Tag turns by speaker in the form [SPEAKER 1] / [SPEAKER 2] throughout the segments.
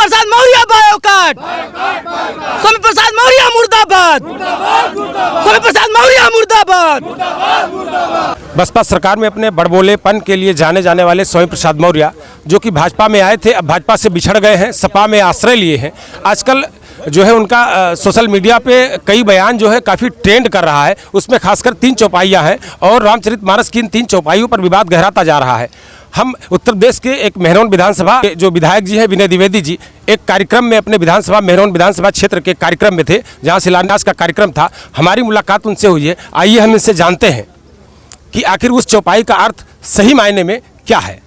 [SPEAKER 1] प्रसाद मौर्य बायोकाट, स्वामी प्रसाद मौर्य मुर्दाबाद, स्वामी प्रसाद मौर्य मुर्दाबाद।
[SPEAKER 2] बसपा सरकार में अपने बड़बोलेपन के लिए जाने जाने वाले स्वामी प्रसाद मौर्य, जो कि भाजपा में आए थे, अब भाजपा से बिछड़ गए हैं, सपा में आश्रय लिए हैं। आजकल जो है उनका सोशल मीडिया पे कई बयान जो है काफ़ी ट्रेंड कर रहा है। उसमें खासकर 3 चौपाइयाँ हैं और रामचरितमानस की इन 3 चौपाइयों पर विवाद गहराता जा रहा है। हम उत्तर प्रदेश के एक मेहरौन विधानसभा के जो विधायक जी हैं विनय द्विवेदी जी, एक कार्यक्रम में अपने विधानसभा मेहरौन विधानसभा क्षेत्र के कार्यक्रम में थे, जहां शिलान्यास का कार्यक्रम था। हमारी मुलाकात उनसे हुई है। आइए हम इनसे जानते हैं कि आखिर उस चौपाई का अर्थ सही मायने में क्या है।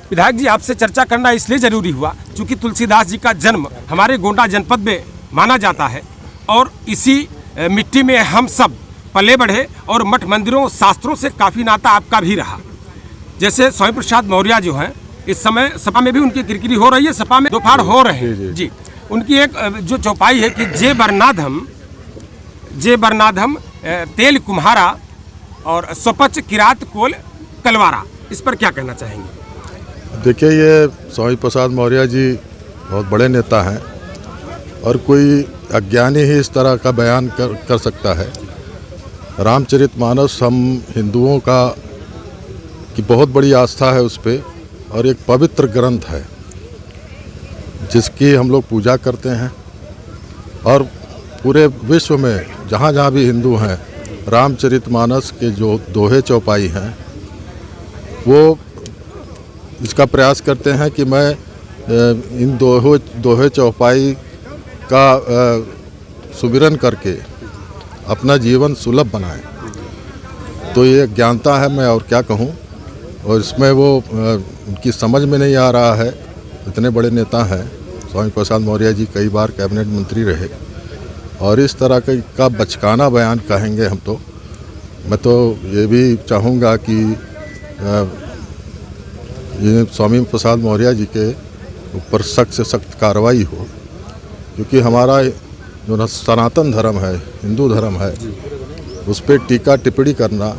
[SPEAKER 2] विधायक जी, आपसे चर्चा करना इसलिए जरूरी हुआ क्योंकि तुलसीदास जी का जन्म हमारे गोंडा जनपद में माना जाता है और इसी मिट्टी में हम सब पले बढ़े और मठ मंदिरों शास्त्रों से काफ़ी नाता आपका भी रहा। जैसे स्वामी प्रसाद मौर्य जो हैं, इस समय सपा में भी उनकी किरकिरी हो रही है, सपा में दोपहर हो रहे हैं जी। उनकी एक जो चौपाई है कि जे बरनाधम तेल कुम्हारा और स्वपच किरात कोल कलवारा, इस पर क्या कहना चाहेंगे?
[SPEAKER 3] देखिए, ये स्वामी प्रसाद मौर्य जी बहुत बड़े नेता हैं और कोई अज्ञानी ही इस तरह का बयान कर सकता है। रामचरितमानस हम हिंदुओं का की बहुत बड़ी आस्था है उस पर, और एक पवित्र ग्रंथ है जिसकी हम लोग पूजा करते हैं। और पूरे विश्व में जहाँ जहाँ भी हिंदू हैं, रामचरितमानस के जो दोहे चौपाई हैं वो इसका प्रयास करते हैं कि मैं इन दोहे चौपाई का सुमिरन करके अपना जीवन सुलभ बनाएं। तो ये ज्ञानता है, मैं और क्या कहूँ। और इसमें वो उनकी समझ में नहीं आ रहा है। इतने बड़े नेता हैं स्वामी प्रसाद मौर्य जी, कई बार कैबिनेट मंत्री रहे, और इस तरह का बचकाना बयान कहेंगे हम तो। मैं तो ये भी चाहूँगा कि ये स्वामी प्रसाद मौर्य जी के ऊपर सख्त से सख्त कार्रवाई हो, क्योंकि हमारा जो सनातन धर्म है, हिंदू धर्म है, उस पर टीका टिप्पणी करना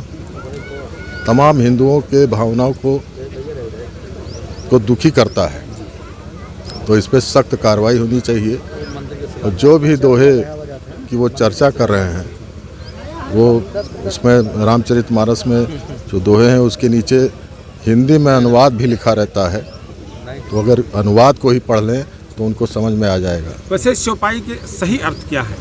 [SPEAKER 3] तमाम हिंदुओं के भावनाओं को दुखी करता है। तो इस पर सख्त कार्रवाई होनी चाहिए। और जो भी दोहे की वो चर्चा कर रहे हैं, वो उसमें रामचरितमानस में जो दोहे हैं उसके नीचे हिंदी में अनुवाद भी लिखा रहता है। तो अगर अनुवाद को ही पढ़ लें तो उनको समझ में आ जाएगा।
[SPEAKER 2] वैसे इस चौपाई के सही अर्थ क्या है?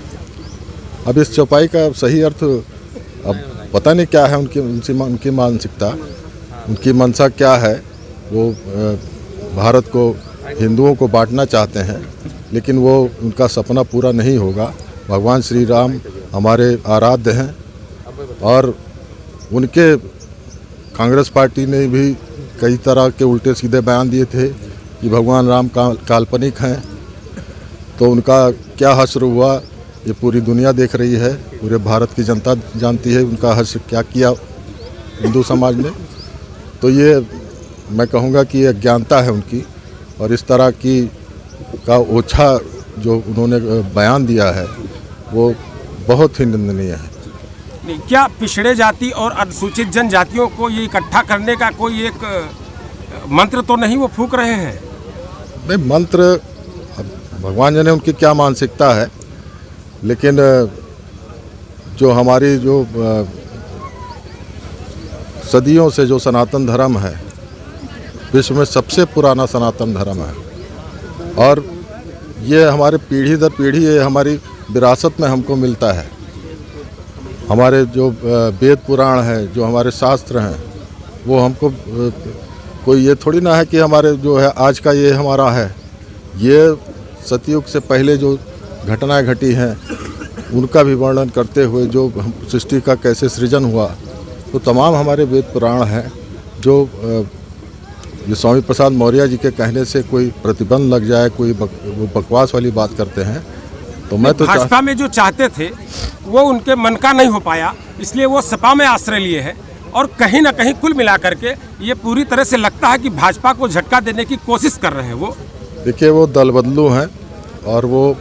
[SPEAKER 3] अब इस चौपाई का सही अर्थ अब पता नहीं क्या है। उनकी मानसिकता, उनकी मंशा क्या है। वो भारत को, हिंदुओं को बांटना चाहते हैं, लेकिन वो उनका सपना पूरा नहीं होगा। भगवान श्री राम हमारे आराध्य हैं, और उनके कांग्रेस पार्टी ने भी कई तरह के उल्टे सीधे बयान दिए थे कि भगवान राम काल्पनिक हैं। तो उनका क्या हश्र हुआ ये पूरी दुनिया देख रही है, पूरे भारत की जनता जानती है उनका हश्र क्या किया हिंदू समाज ने। तो ये मैं कहूँगा कि ये अज्ञानता है उनकी, और इस तरह की का ओछा जो उन्होंने बयान दिया है वो बहुत ही निंदनीय है।
[SPEAKER 2] क्या पिछड़े जाति और अनुसूचित जनजातियों को ये इकट्ठा करने का कोई एक मंत्र तो नहीं वो फूंक रहे हैं?
[SPEAKER 3] नहीं, मंत्र भगवान जाने उनकी क्या मानसिकता है, लेकिन जो हमारी जो सदियों से जो सनातन धर्म है, विश्व में सबसे पुराना सनातन धर्म है, और ये हमारे पीढ़ी दर पीढ़ी ये हमारी विरासत में हमको मिलता है। हमारे जो वेद पुराण है, जो हमारे शास्त्र हैं, वो हमको कोई ये थोड़ी ना है कि हमारे जो है आज का ये हमारा है। ये सतयुग से पहले जो घटनाएं घटी हैं उनका भी वर्णन करते हुए जो सृष्टि का कैसे सृजन हुआ, तो तमाम हमारे वेद पुराण हैं। जो स्वामी प्रसाद मौर्य जी के कहने से कोई प्रतिबंध लग जाए, कोई बकवास वाली बात करते हैं, तो मैं तो
[SPEAKER 2] भाजपा में जो चाहते थे वो उनके मन का नहीं हो पाया, इसलिए वो सपा में आश्रय लिए हैं। और कहीं ना कहीं कुल मिलाकर के ये पूरी तरह से लगता है कि भाजपा को झटका देने की कोशिश कर रहे हैं वो।
[SPEAKER 3] देखिए, वो दल बदलू हैं और वो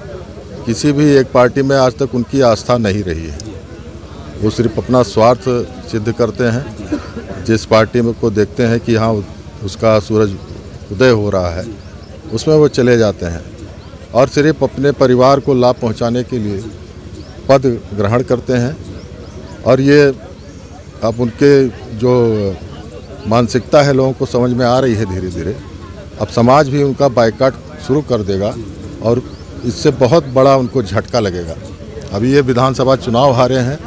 [SPEAKER 3] किसी भी एक पार्टी में आज तक उनकी आस्था नहीं रही है। वो सिर्फ अपना स्वार्थ सिद्ध करते हैं। जिस पार्टी में को देखते हैं कि हाँ उसका सूरज उदय हो रहा है, उसमें वो चले जाते हैं और सिर्फ अपने परिवार को लाभ पहुंचाने के लिए पद ग्रहण करते हैं। और ये अब उनके जो मानसिकता है लोगों को समझ में आ रही है धीरे धीरे। अब समाज भी उनका बायकॉट शुरू कर देगा और इससे बहुत बड़ा उनको झटका लगेगा। अभी ये विधानसभा चुनाव हारे हैं,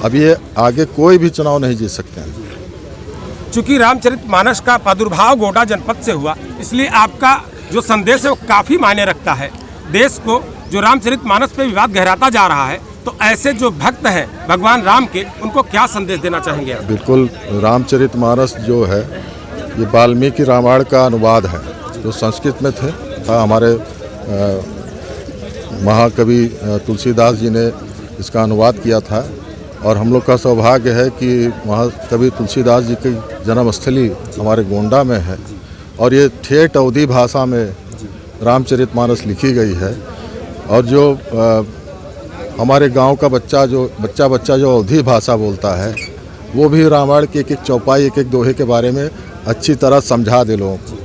[SPEAKER 3] अब ये आगे कोई भी चुनाव नहीं जीत सकते हैं।
[SPEAKER 2] चूंकि रामचरितमानस का प्रादुर्भाव गोंडा जनपद से हुआ, इसलिए आपका जो संदेश है वो काफ़ी मायने रखता है। देश को जो रामचरितमानस पे विवाद गहराता जा रहा है, तो ऐसे जो भक्त हैं भगवान राम के, उनको क्या संदेश देना चाहेंगे आप?
[SPEAKER 3] बिल्कुल, रामचरितमानस जो है ये वाल्मीकि रामायण का अनुवाद है जो संस्कृत में था। हमारे महाकवि तुलसीदास जी ने इसका अनुवाद किया था और हम लोग का सौभाग्य है कि महाकवि तुलसीदास जी की जन्मस्थली हमारे गोंडा में है और ये ठेठ अवधी भाषा में रामचरितमानस लिखी गई है। और जो हमारे गांव का बच्चा जो अवधी भाषा बोलता है, वो भी रामायण की एक एक चौपाई, एक एक दोहे के बारे में अच्छी तरह समझा दे लोगों को।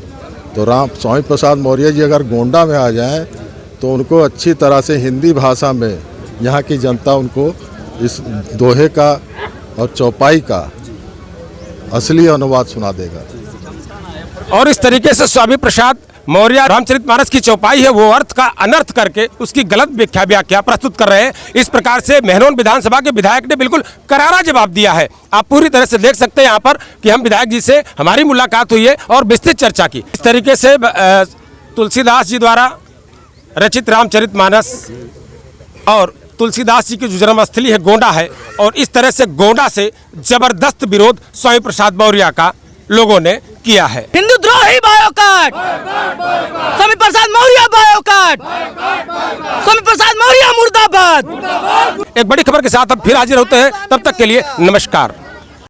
[SPEAKER 3] तो स्वामी प्रसाद मौर्य जी अगर गोंडा में आ जाएं तो उनको अच्छी तरह से हिंदी भाषा में यहाँ की जनता उनको इस दोहे का और चौपाई का असली अनुवाद सुना देगा।
[SPEAKER 2] और इस तरीके से स्वामी प्रसाद मौर्य रामचरितमानस की चौपाई है वो अर्थ का अनर्थ करके उसकी गलत व्याख्या प्रस्तुत कर रहे हैं। इस प्रकार से मेहरोन विधानसभा के विधायक ने बिल्कुल करारा जवाब दिया है। आप पूरी तरह से देख सकते हैं यहाँ पर कि हम विधायक जी से हमारी मुलाकात हुई है और विस्तृत चर्चा की। इस तरीके से तुलसीदास जी द्वारा रचित रामचरितमानस और तुलसीदास जी की जो जन्मस्थली है गोंडा है, और इस तरह से गोंडा से जबरदस्त विरोध स्वामी प्रसाद मौर्य का लोगों ने किया है।
[SPEAKER 1] हिंदू द्रोही बायोकाट, स्वामी प्रसाद मौर्य बायोकाट, स्वामी प्रसाद मौर्य मुर्दाबाद।
[SPEAKER 2] एक बड़ी खबर के साथ अब फिर हाजिर होते हैं, तब तक के लिए नमस्कार।